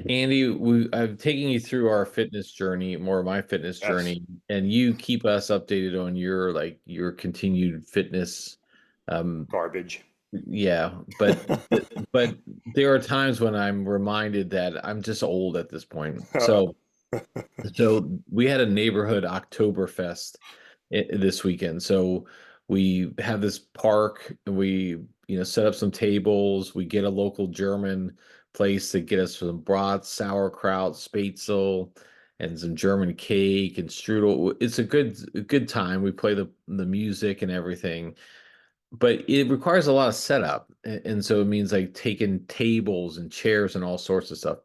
Andy, I'm taking you through our fitness journey, more of my fitness Yes. journey, and you keep us updated on your continued fitness. Um, Garbage. yeah, but there are times when I'm reminded that I'm just old at this point. So we had a neighborhood Oktoberfest this weekend. So we have this park, and we set up some tables. We get a local German place to get us some brats, sauerkraut, spätzle, and some German cake and strudel. It's a good time. We play the music and everything, but it requires a lot of setup, and so it means like taking tables and chairs and all sorts of stuff.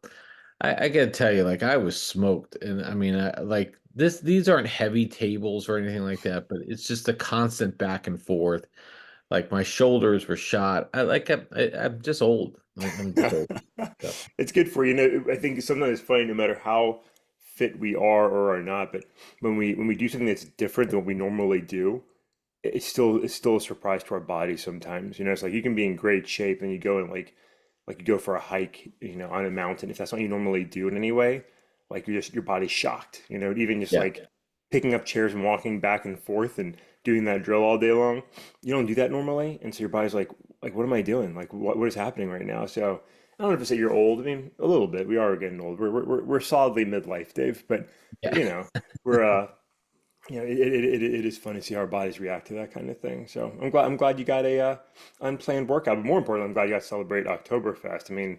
I gotta tell you, like I was smoked, and I mean, like these aren't heavy tables or anything like that, but it's just a constant back and forth. Like my shoulders were shot. I'm just old. Like I'm just old. So, It's good for you. I think sometimes it's funny, no matter how fit we are or are not, but when we do something that's different than what we normally do, it's still a surprise to our body sometimes. It's like you can be in great shape and you go and like you go for a hike, on a mountain. If that's not what you normally do in any way, like your body's shocked. Even just yeah. like picking up chairs and walking back and forth and doing that drill all day long. You don't do that normally, and so your body's like what am I doing? Like what is happening right now? So I don't know if to say you're old. I mean, a little bit. We are getting old. We're solidly midlife, Dave. But Yeah. we're it is fun to see how our bodies react to that kind of thing. So I'm glad you got a unplanned workout, but more importantly, I'm glad you got to celebrate Oktoberfest. I mean,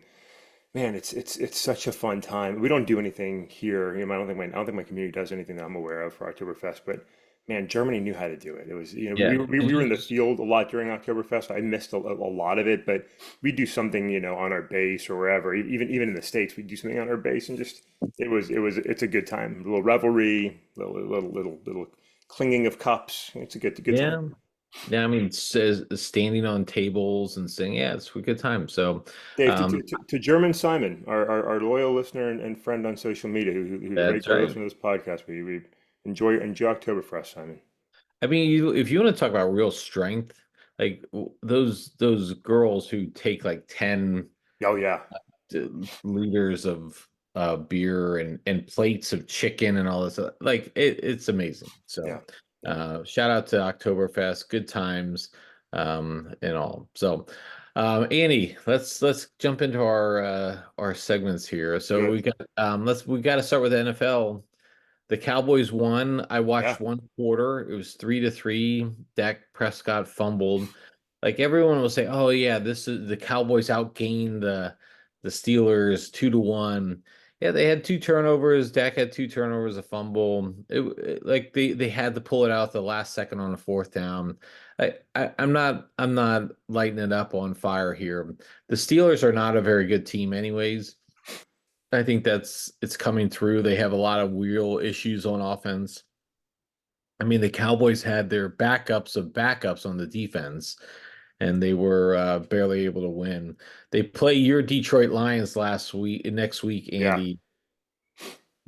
man, it's such a fun time. We don't do anything here. I don't think my community does anything that I'm aware of for Oktoberfest, but man, Germany knew how to do it. It was, Yeah. we were in the field a lot during Oktoberfest. I missed a lot of it, but we do something, on our base or wherever. Even in the States, we do something on our base, and just it's a good time. A little revelry, little clinging of cups. It's a good time. Yeah. Yeah, I mean, says standing on tables and saying, yeah, it's a good time. So, Dave, to, to, um, to to German Simon, our loyal listener and friend on social media, who's a that's regular right. listener to this podcast, we enjoy Oktoberfest, Simon. I mean, if you want to talk about real strength, like those girls who take like 10 Oh yeah, liters of beer and plates of chicken and all this, like it's amazing. yeah, So, yeah. shout out to Oktoberfest, good times, and all. So, Annie, let's jump into our segments here. So Good. we got to start with the NFL. The Cowboys won. I Yeah. watched one quarter. It was 3-3. Dak Prescott fumbled. Like everyone will say, "Oh yeah, this is the Cowboys outgained the Steelers 2-1." Yeah, they had two turnovers. Dak had two turnovers, a fumble. Like they had to pull it out the last second on a fourth down. I'm not lighting it up on fire here. The Steelers are not a very good team, anyways. I think it's coming through. They have a lot of real issues on offense. I mean, the Cowboys had their backups of backups on the defense, and they were barely able to win. They play your Detroit Lions next week, Yeah. Andy.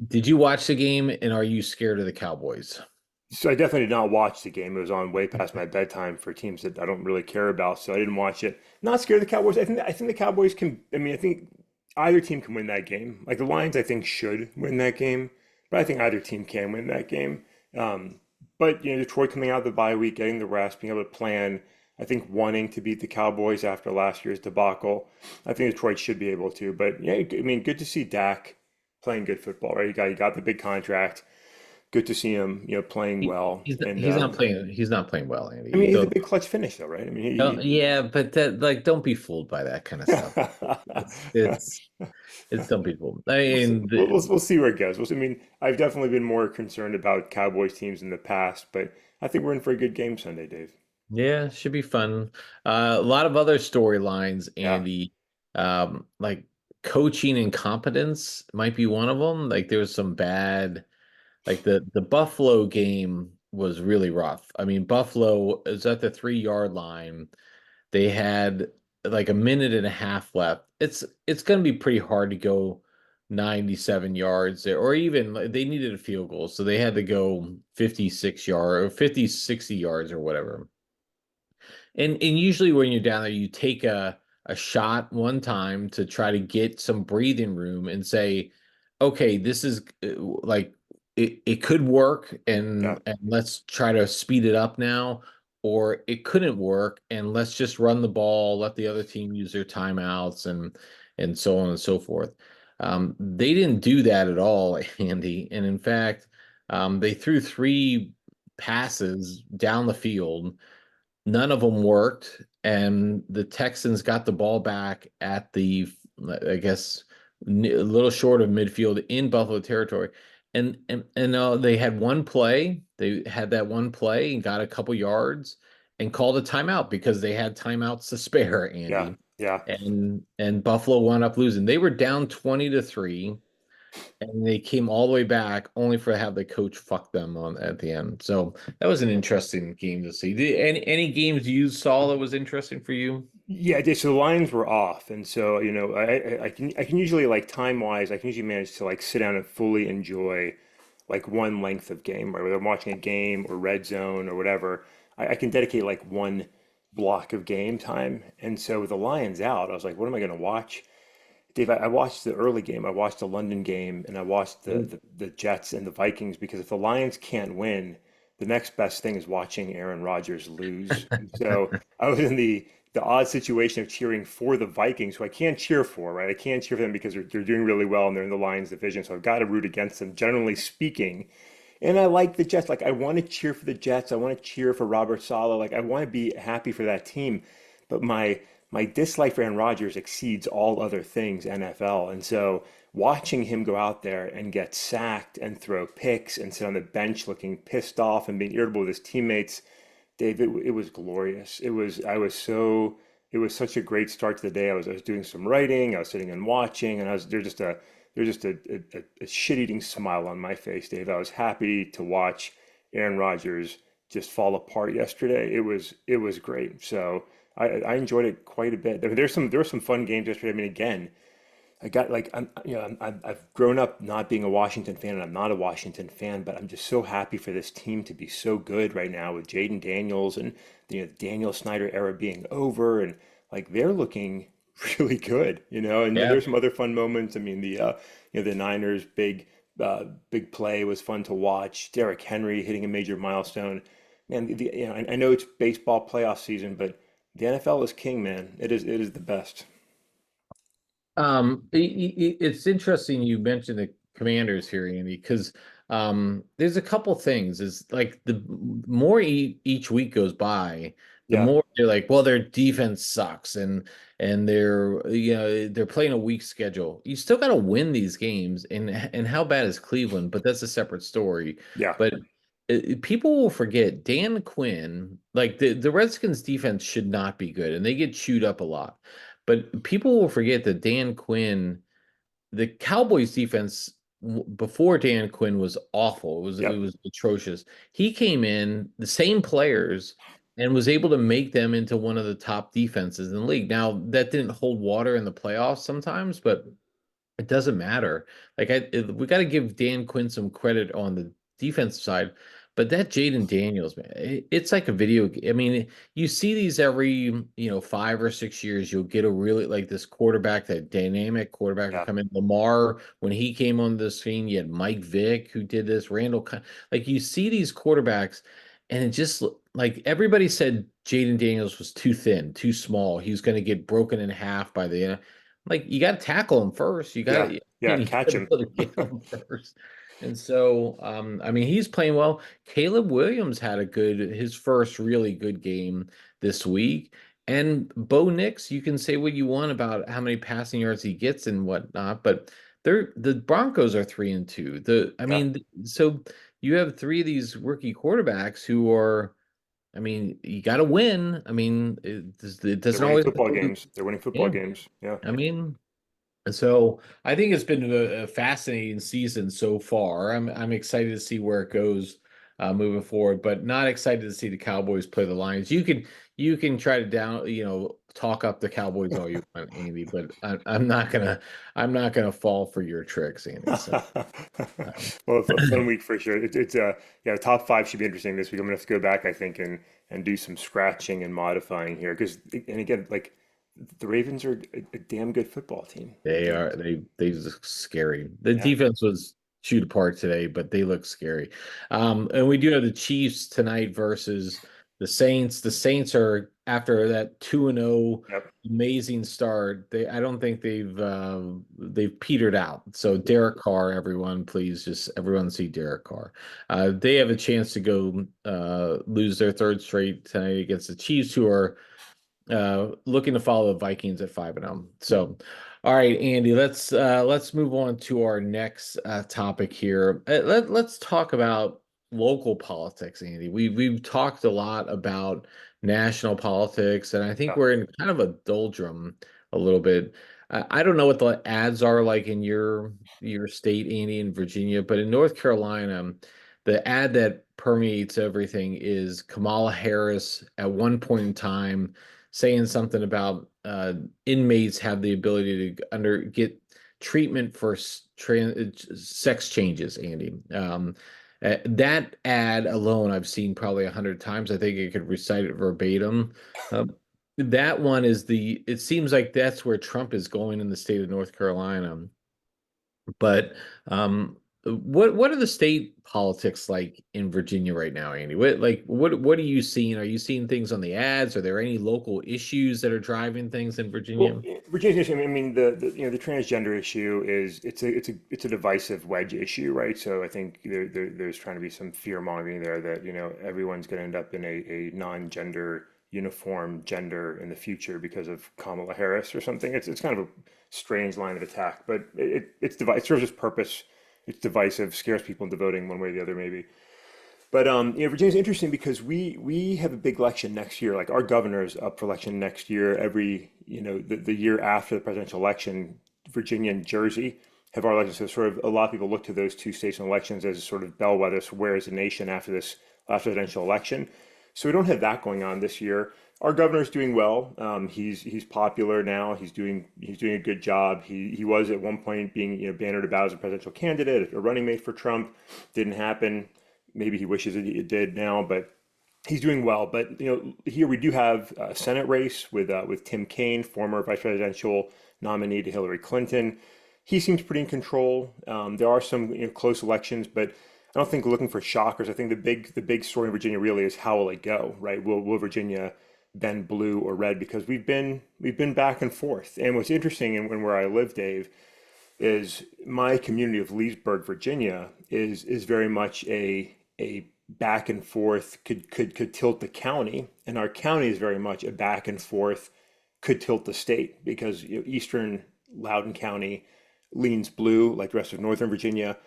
Did you watch the game, and are you scared of the Cowboys? So I definitely did not watch the game. It was on way past my bedtime for teams that I don't really care about, so I didn't watch it. Not scared of the Cowboys. I think the Cowboys can. I mean, I think either team can win that game. Like the Lions, I think should win that game, but I think either team can win that game. Um, but Detroit coming out of the bye week, getting the rest, being able to plan. I think wanting to beat the Cowboys after last year's debacle. I think Detroit should be able to. But yeah, I mean, good to see Dak playing good football, right? You got the big contract. Good to see him, playing He, well. he's not, And he's not playing. He's not playing well, I Andy. mean, he's a big clutch finish, though, right? I mean, Yeah, but that like don't be fooled by that kind of stuff. It's it's it's dumb people. I we'll see. mean, We'll see where it goes. I mean, I've definitely been more concerned about Cowboys teams in the past, but I think we're in for a good game Sunday, Dave. yeah, should be fun. A lot of other storylines, Yeah, Andy. Like coaching incompetence might be one of them. Like there was some bad, like the Buffalo game was really rough. I mean, Buffalo is at the 3 yard line. They had like a minute and a half left. It's going to be pretty hard to go 97 yards there, or even like, they needed a field goal, so they had to go 56 yard or 50, 60 yards or whatever. And usually when you're down there, you take a a shot one time to try to get some breathing room and say, okay, this is like it could work Yeah, and let's try to speed it up now, or it couldn't work and let's just run the ball, let the other team use their timeouts and so on and so forth. They didn't do that at all, Andy. And in fact, they threw three passes down the field. None of them worked, and the Texans got the ball back at the, I guess, a little short of midfield in Buffalo territory. And they had one play. They had that one play and got a couple yards and called a timeout because they had timeouts to spare, yeah, Andy. yeah. And Buffalo wound up losing. They were down 20-3 and they came all the way back only for have the coach fuck them on at the end. So that was an interesting game to see. Any games you saw that was interesting for you? Yeah, so the lines were off, and so I can usually like time wise I can usually manage to like sit down and fully enjoy like one length of game, right? Whether I'm watching a game or red zone or whatever, I can dedicate like one block of game time. And so with the Lions out, I was like, what am I going to watch? Dave, I watched the early game, I watched the London game, and I watched the Jets and the Vikings because if the Lions can't win, the next best thing is watching Aaron Rodgers lose. And so I was in the odd situation of cheering for the Vikings, who I can't cheer for, right? I can't cheer for them because they're doing really well and they're in the Lions division, so I've got to root against them, generally speaking. And I like the Jets. Like I want to cheer for the Jets. I want to cheer for Robert Saleh. Like I want to be happy for that team. But my dislike for Aaron Rodgers exceeds all other things NFL. And so watching him go out there and get sacked and throw picks and sit on the bench looking pissed off and being irritable with his teammates, Dave, it was glorious. It was such a great start to the day. I was doing some writing, I was sitting and watching, and I was there's just a shit-eating smile on my face, Dave. I was happy to watch Aaron Rodgers just fall apart yesterday. It was great. So I enjoyed it quite a bit. I mean, there were some fun games yesterday. I mean, again, I got like I've grown up not being a Washington fan, and I'm not a Washington fan, but I'm just so happy for this team to be so good right now with Jaden Daniels and the Daniel Snyder era being over, and like they're looking really good, you know. And Yeah. there's some other fun moments. I mean, the Niners big play was fun to watch. Derrick Henry hitting a major milestone. Man, I know it's baseball playoff season, but the NFL is king, man. It is the best. It's interesting you mentioned the Commanders here, Andy, because there's a couple things. Is like the more each week goes by, the Yeah, more they're like, well, their defense sucks, and they're playing a weak schedule. You still got to win these games, and how bad is Cleveland? But that's a separate story. yeah, But people will forget Dan Quinn, like the Redskins defense should not be good, and they get chewed up a lot. But people will forget that Dan Quinn, the Cowboys defense before Dan Quinn was awful. It yep, was atrocious. He came in, the same players, and was able to make them into one of the top defenses in the league. Now, that didn't hold water in the playoffs sometimes, but it doesn't matter. We got to give Dan Quinn some credit on the defensive side, but that Jaden Daniels, man, it's like a video. I mean, you see these every 5 or 6 years. You'll get a really like this quarterback, that dynamic quarterback will yeah. come in. Lamar, when he came on the scene, you had Mike Vick who did this. Like you see these quarterbacks, and it just like everybody said Jaden Daniels was too thin, too small. He was going to get broken in half by the like you got to tackle him first. You got Yeah, to yeah, you got catch to him. be able to get him first. And so, I mean, he's playing well. Caleb Williams had his first really good game this week. And Bo Nix, you can say what you want about how many passing yards he gets and whatnot, but the Broncos are 3-2. I Yeah, mean, so you have three of these rookie quarterbacks who are, I mean, you got to win. I mean, it they're doesn't winning always. football games. They're winning football Yeah, games. Yeah. I mean. So I think it's been a fascinating season so far. I'm excited to see where it goes moving forward, but not excited to see the Cowboys play the Lions. You can try to talk up the Cowboys all you want, Andy, but I'm not gonna fall for your tricks, Andy. So um, Well, a fun week for sure. It's yeah, top five should be interesting this week. I'm gonna have to go back, I think, and do some scratching and modifying here because, and again, like the Ravens are a damn good football team. They Damn. are they look scary. The Yeah. defense was shoot apart today, but they look scary. And we do have the Chiefs tonight versus the Saints. The Saints are after that 2-0 Yep. amazing start. I don't think they've petered out. So Derek Carr, everyone, please just everyone see Derek Carr. They have a chance to go lose their third straight tonight against the Chiefs, who are looking to follow the Vikings at 5-0. So, all right, Andy, let's move on to our next topic here. Let's talk about local politics, Andy. We've talked a lot about national politics, and I think Yeah. we're in kind of a doldrum a little bit. I don't know what the ads are like in your state, Andy, in Virginia, but in North Carolina, the ad that permeates everything is Kamala Harris at one point in time saying something about inmates have the ability to get treatment for sex changes, Andy. That ad alone, I've seen probably 100 times. I think I could recite it verbatim. Um, that one is it seems like that's where Trump is going in the state of North Carolina. But what are the state politics like in Virginia right now, Andy? What are you seeing? Are you seeing things on the ads? Are there any local issues that are driving things in Well, Virginia? Virginia's issue, I mean, the transgender issue is it's a divisive wedge issue, right? So I think there's trying to be some fear mongering there that everyone's going to end up in a non-gender uniform gender in the future because of Kamala Harris or something. It's kind of a strange line of attack, but it serves its purpose. It's divisive, scares people into voting one way or the other, maybe. But Virginia's interesting because we have a big election next year. Like our governor's up for election next year. Every the year after the presidential election, Virginia and Jersey have our elections. So sort of a lot of people look to those two states and elections as sort of bellwethers for where is the nation after this last presidential election. So we don't have that going on this year. Our governor's doing well. He's popular now. He's doing a good job. He was at one point being bannered about as a presidential candidate, a running mate for Trump. Didn't happen. Maybe he wishes it did now, but he's doing well. But here we do have a Senate race with Tim Kaine, former vice presidential nominee to Hillary Clinton. He seems pretty in control. There are some close elections, but I don't think looking for shockers. I think the big story in Virginia really is how will it go, right? Will Virginia bend blue or red? Because we've been back and forth. And what's interesting and where I live, Dave, is my community of Leesburg, Virginia, is very much a back and forth could tilt the county, and our county is very much a back and forth could tilt the state because eastern Loudoun County leans blue like the rest of northern Virginia.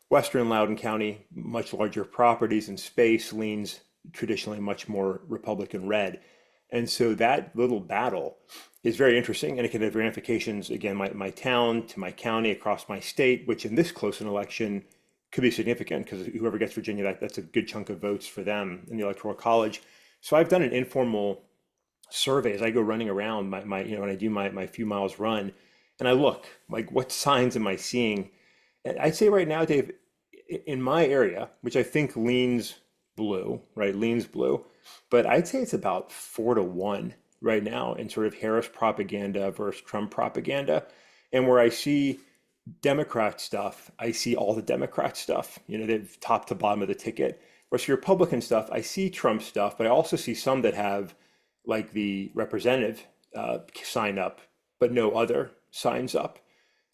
Western Loudoun County, much larger properties and space, leans traditionally much more Republican red. And so that little battle is very interesting and it can have ramifications, again, my town to my county, across my state, which in this close an election could be significant because whoever gets Virginia, that's a good chunk of votes for them in the Electoral College. So I've done an informal survey as I go running around when I do my few miles run and I look like what signs am I seeing? And I'd say right now, Dave, in my area, which I think leans blue, right? Leans blue, but I'd say it's about 4-1 right now in sort of Harris propaganda versus Trump propaganda. And where I see Democrat stuff, I see all the Democrat stuff, they've top to bottom of the ticket. Whereas for Republican stuff, I see Trump stuff, but I also see some that have like the representative sign up, but no other signs up.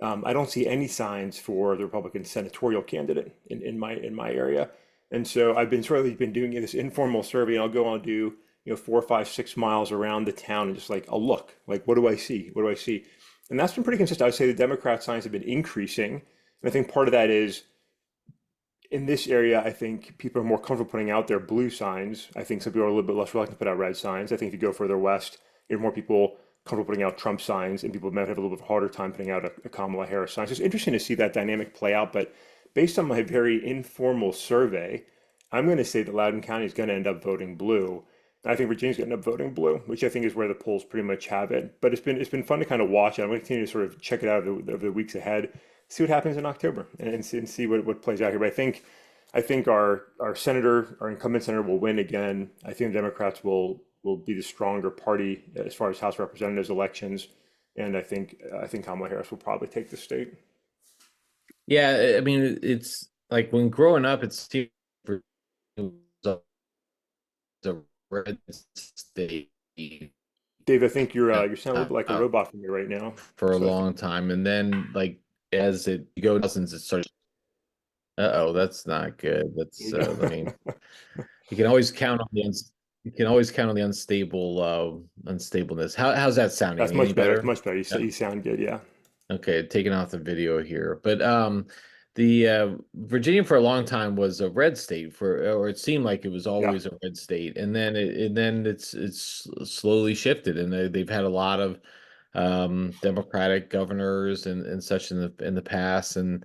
I don't see any signs for the Republican senatorial candidate in my area, and so I've been sort of been doing this informal survey, and I'll go and do 4, 5, 6 miles around the town and just like I'll look like what do I see? What do I see? And that's been pretty consistent. I would say the Democrat signs have been increasing, and I think part of that is in this area. I think people are more comfortable putting out their blue signs. I think some people are a little bit less reluctant to put out red signs. I think if you go further west, you have more people comfortable putting out Trump signs, and people might have a little bit harder time putting out a Kamala Harris sign. So it's interesting to see that dynamic play out. But based on my very informal survey, I'm going to say that Loudoun County is going to end up voting blue. And I think Virginia's going to end up voting blue, which I think is where the polls pretty much have it. But it's been fun to kind of watch it. I'm going to continue to sort of check it out over the weeks ahead, see what happens in October, and see what plays out here. But I think our incumbent senator will win again. I think the Democrats will will be the stronger party as far as House of Representatives elections, and I think Kamala Harris will probably take the state. Yeah, I mean, it's like when growing up, it seemed it was a red state Dave, I think you're sounding a little uh, bit like a robot for me right now. for a So I think long time, and then like as it go thousands, it started. Uh-oh, that's not good. there That's you I mean, go. you can always count on you can always count on the unstableness. How's that sounding? That's Any much better. It's better? much better. You sound good. Yeah. Okay, taking off the video here. But the Virginia for a long time was a red state or it seemed like it was Yeah. always a red state. And then it's slowly shifted and they've had a lot of Democratic governors and such in the past and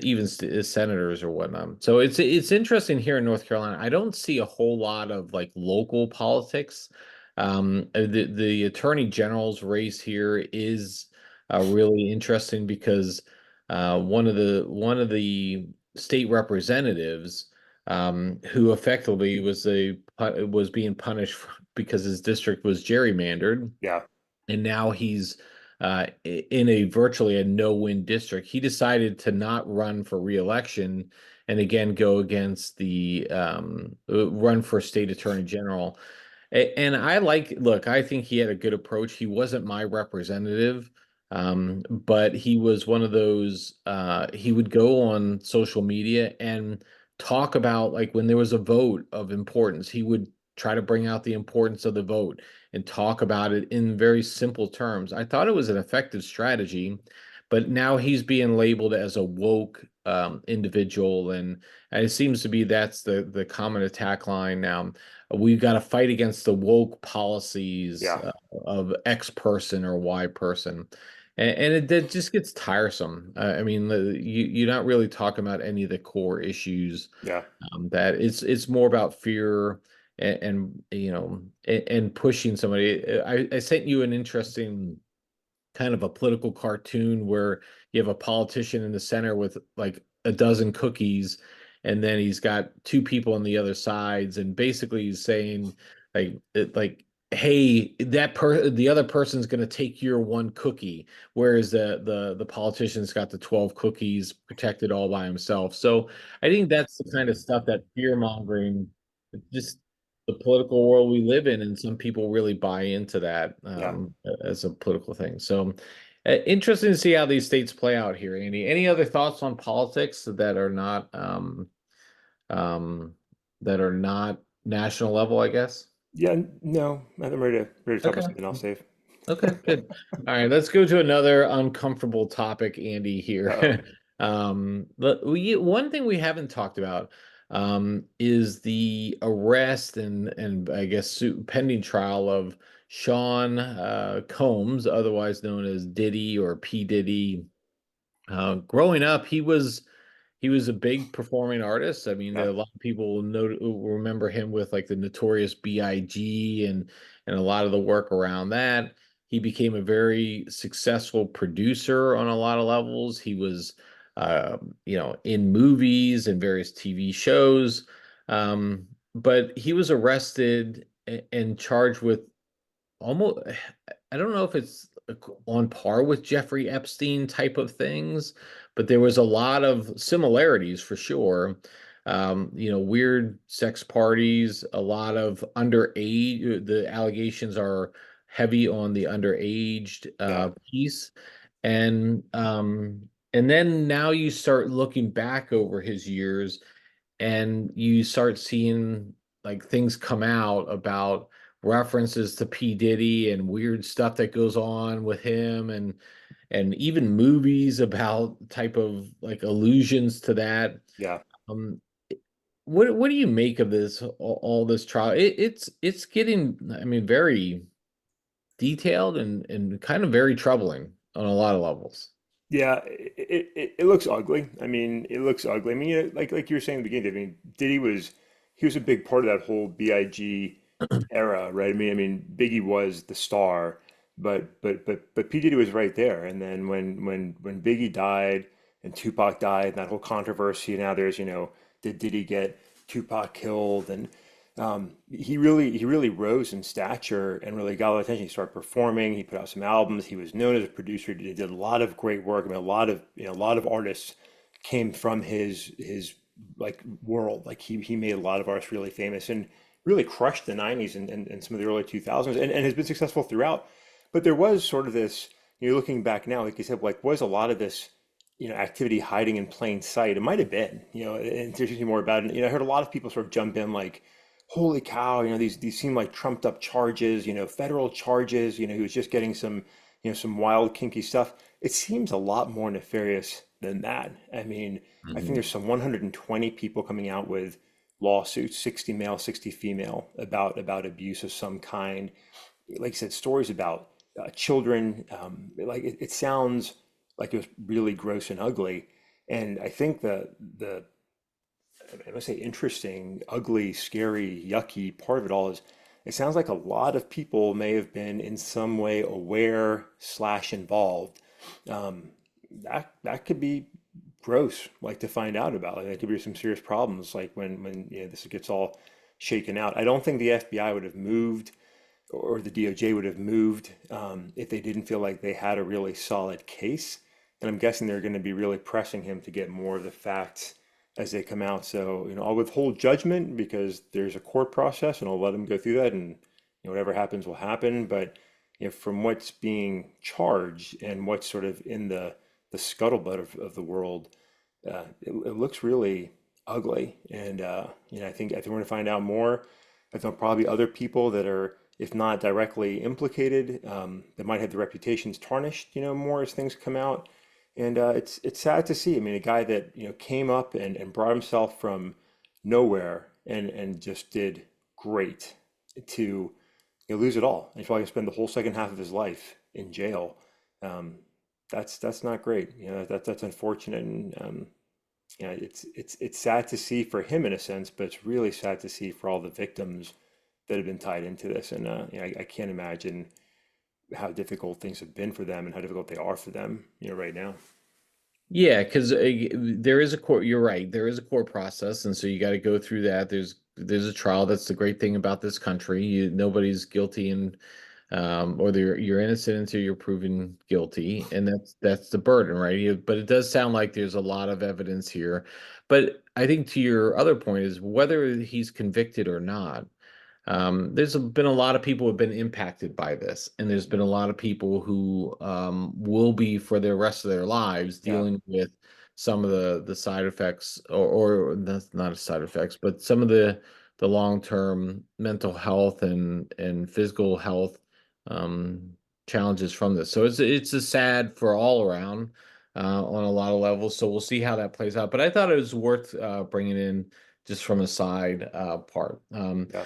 even senators or whatnot. So it's interesting here in North Carolina. I don't see a whole lot of like local politics. The attorney general's race here is really interesting because one of the state representatives who effectively was being punished because his district was gerrymandered, Yeah. and now he's in a virtually a no-win district. He decided to not run for re-election and again go against the run for state attorney general. And look, I think he had a good approach. He wasn't my representative, but he was one of those, he would go on social media and talk about like when there was a vote of importance, he would try to bring out the importance of the vote and talk about it in very simple terms. I thought it was an effective strategy, but now he's being labeled as a woke individual, and it seems to be that's the common attack line now. We've got to fight against the woke policies Yeah. of X person or Y person. And it just gets tiresome. I mean, you're not really talking about any of the core issues. Yeah. That it's more about fear and pushing somebody. I sent you an interesting kind of a political cartoon where you have a politician in the center with like a dozen cookies, and then he's got two people on the other sides, and basically he's saying like hey, the other person's going to take your one cookie, whereas the politician's got the 12 cookies protected all by himself. So I think that's the kind of stuff that fear mongering, just the political world we live in, and some people really buy into that Yeah. as a political thing. So interesting to see how these states play out here, Andy. Any other thoughts on politics um, that are not national level, I guess? Yeah. No, I'm ready to talk about Okay. something else, Dave. Okay, good. All right, let's go to another uncomfortable topic, Andy, Uh-oh. here. But one thing we haven't talked about is the arrest and I guess pending trial of Sean Combs, otherwise known as Diddy or P. Diddy. Growing up, he was a big performing artist. I mean, Yeah. a lot of people will remember him with like the Notorious B.I.G. and a lot of the work around that. He became a very successful producer on a lot of levels. He was, in movies and various TV shows. But he was arrested and charged with almost, I don't know if it's on par with Jeffrey Epstein type of things, but there was a lot of similarities for sure. Weird sex parties, a lot of underage. The allegations are heavy on the underaged Yeah. piece, and then now you start looking back over his years and you start seeing like things come out about references to P. Diddy and weird stuff that goes on with him and even movies about type of like allusions to that. Yeah. Um, what do you make of this all this trial? It's getting, I mean, very detailed and kind of very troubling on a lot of levels. Yeah, it looks ugly. I mean, it looks ugly. I mean, like you were saying in the beginning, I mean, he was a big part of that whole BIG era, right? I mean, Biggie was the star, but P Diddy was right there. And then when Biggie died and Tupac died, and that whole controversy. Now there's, did Diddy get Tupac killed? And he really rose in stature and really got a lot of attention. He started performing. He put out some albums. He was known as a producer. He did a lot of great work. I mean, a lot of artists came from his like world. Like he made a lot of artists really famous and really crushed the '90s and some of the early 2000s and has been successful throughout. But there was sort of this, looking back now, like you said, like was a lot of this, activity hiding in plain sight. It might have been, and to see more about it. I heard a lot of people sort of jump in like, holy cow, these seem like trumped up charges, federal charges, he was just getting some, some wild kinky stuff. It seems a lot more nefarious than that. I mean, I think Mhm. there's some 120 people coming out with lawsuits, 60 male, 60 female, about abuse of some kind. Like I said, stories about children. Like it sounds like it was really gross and ugly. And I think the I must say interesting, ugly, scary, yucky part of it all is it sounds like a lot of people may have been in some way aware slash involved. Um, that could be gross, like to find out about. Like, there could be some serious problems, like when this gets all shaken out. I don't think the FBI would have moved or the DOJ would have moved if they didn't feel like they had a really solid case. And I'm guessing they're going to be really pressing him to get more of the facts as they come out. So, I'll withhold judgment because there's a court process and I'll let him go through that and whatever happens will happen. But from what's being charged and what's sort of in the scuttlebutt of the world, it looks really ugly. And I think we're going to find out more. I think probably other people that are, if not directly implicated, that might have their reputations tarnished, more as things come out. And it's sad to see. I mean, a guy that came up and brought himself from nowhere and just did great to lose it all. And he's probably gonna spend the whole second half of his life in jail. Um, that's not great. That's unfortunate, and it's sad to see for him in a sense, but it's really sad to see for all the victims that have been tied into this. And I can't imagine how difficult things have been for them and how difficult they are for them, right now. Yeah, because there is a court. You're right. There is a court process, and so you got to go through that. There's a trial. That's the great thing about this country. Nobody's guilty, and or you're innocent until you're proven guilty, and that's the burden, right? But it does sound like there's a lot of evidence here. But I think to your other point is whether he's convicted or not. There's been a lot of people who have been impacted by this, and there's been a lot of people who will be for the rest of their lives Yeah, dealing with some of the side effects, or that's not side effects, but some of the long-term mental health and physical health um, challenges from this. So it's a sad for all around on a lot of levels. So we'll see how that plays out. But I thought it was worth bringing in just from a side part. yeah.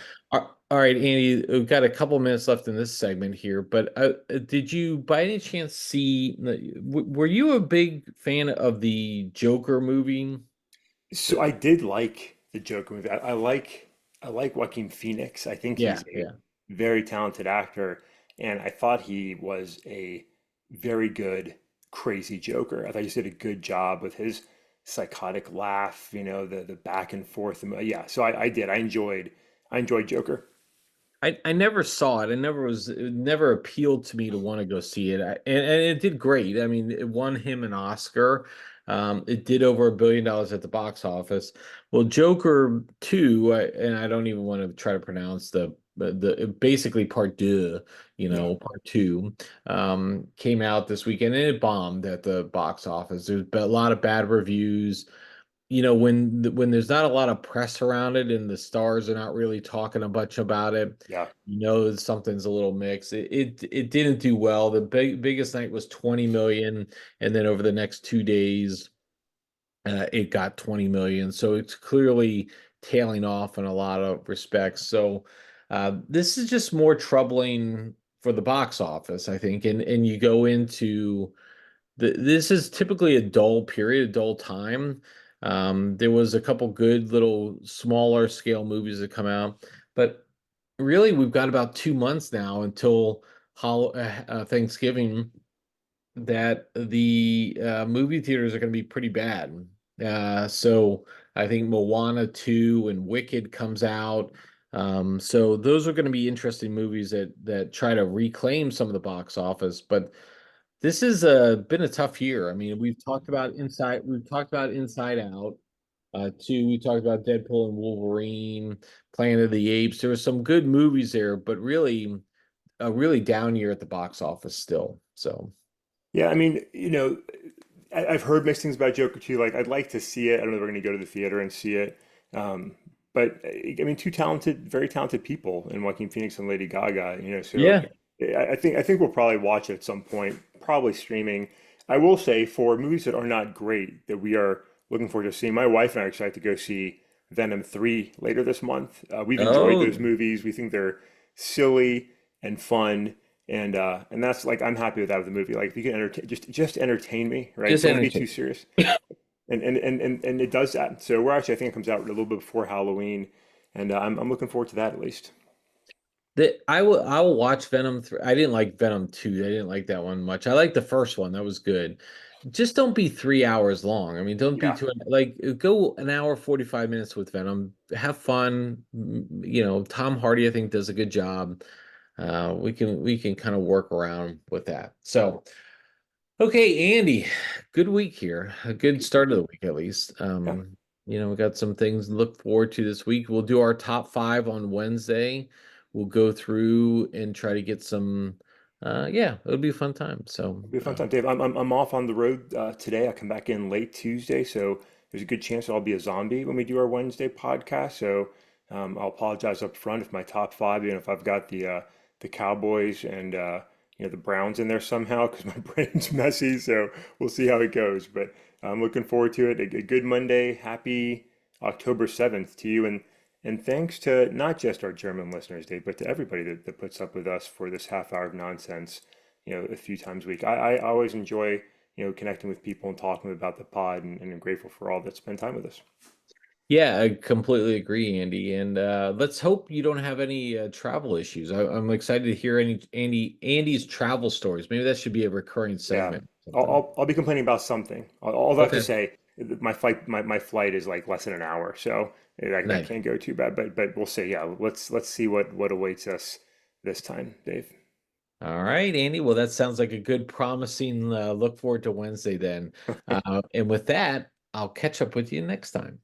All right, Andy, we've got a couple minutes left in this segment here, but did you by any chance see, were you a big fan of the Joker movie? So I did like the Joker movie. I like Joaquin Phoenix. I think Yeah, he's a yeah. very talented actor, and I thought he was a very good crazy Joker. I thought he did a good job with his psychotic laugh, the back and forth. Yeah, so I did. I enjoyed Joker. I never saw it. It never appealed to me to want to go see it. And it did great. I mean, it won him an Oscar. It did over $1 billion at the box office. Well, Joker 2, and I don't even want to try to pronounce the basically part deux, Yeah, part two, came out this weekend and it bombed at the box office. There's a lot of bad reviews. When there's not a lot of press around it and the stars are not really talking a bunch about it, yeah, something's a little mixed. It didn't do well. The biggest night was 20 million, and then over the next 2 days, it got 20 million. So it's clearly tailing off in a lot of respects. So this is just more troubling for the box office, I think. And you go into this is typically a dull period, a dull time. There was a couple good little smaller scale movies that come out, but really we've got about 2 months now until Thanksgiving that the movie theaters are going to be pretty bad. So I think Moana 2 and Wicked comes out. So those are going to be interesting movies that try to reclaim some of the box office. But this has been a tough year. I mean, we've talked about Inside Out. Two, we talked about Deadpool and Wolverine, Planet of the Apes. There were some good movies there, but really a really down year at the box office still. So Yeah, I mean, I've heard mixed things about Joker 2. Like, I'd like to see it. I don't know if we're going to go to the theater and see it. Um, but I mean, two talented, very talented people in Joaquin Phoenix and Lady Gaga. So yeah. I think we'll probably watch it at some point, probably streaming. I will say for movies that are not great that we are looking forward to seeing. My wife and I are excited to go see Venom 3 later this month. We've enjoyed those Oh, movies. We think they're silly and fun. And that's like I'm happy with that with the movie. Like if you can entertain just entertain me, right? just Don't be too entertaining. serious. And it does that. So we're actually I think it comes out a little bit before Halloween, and I'm looking forward to that at least. I will watch Venom 3. I didn't like Venom 2. I didn't like that one much. I liked the first one. That was good. Just don't be 3 hours long. I mean, don't be Yeah, too like go an hour 45 minutes with Venom. Have fun. Tom Hardy I think does a good job. We can kind of work around with that. So okay, Andy, good week here. A good start of the week, at least. yeah, We got some things to look forward to this week. We'll do our top five on Wednesday. We'll go through and try to get some. Yeah, it'll be a fun time. So, it'll be a fun time, Dave. I'm off on the road today. I come back in late Tuesday, so there's a good chance I'll be a zombie when we do our Wednesday podcast. So I'll apologize up front if my top five, if I've got the Cowboys and the Browns in there somehow because my brain's messy. So we'll see how it goes. But I'm looking forward to it. A good Monday. Happy October 7th to you, and thanks to not just our German listeners, Dave, but to everybody that puts up with us for this half hour of nonsense, a few times a week. I always enjoy, connecting with people and talking about the pod, and I'm grateful for all that spend time with us. yeah, I completely agree, Andy. And let's hope you don't have any travel issues. I'm excited to hear Andy's travel stories. Maybe that should be a recurring Yeah, segment or I'll, something. I'll, I'll be complaining about something. All I have to Okay, say, my flight is like less than an hour, so that nice. can't go too bad. But we'll see. Yeah, let's see what awaits us this time, Dave. All right, Andy. Well, that sounds like a good, promising look forward to Wednesday then. And with that, I'll catch up with you next time.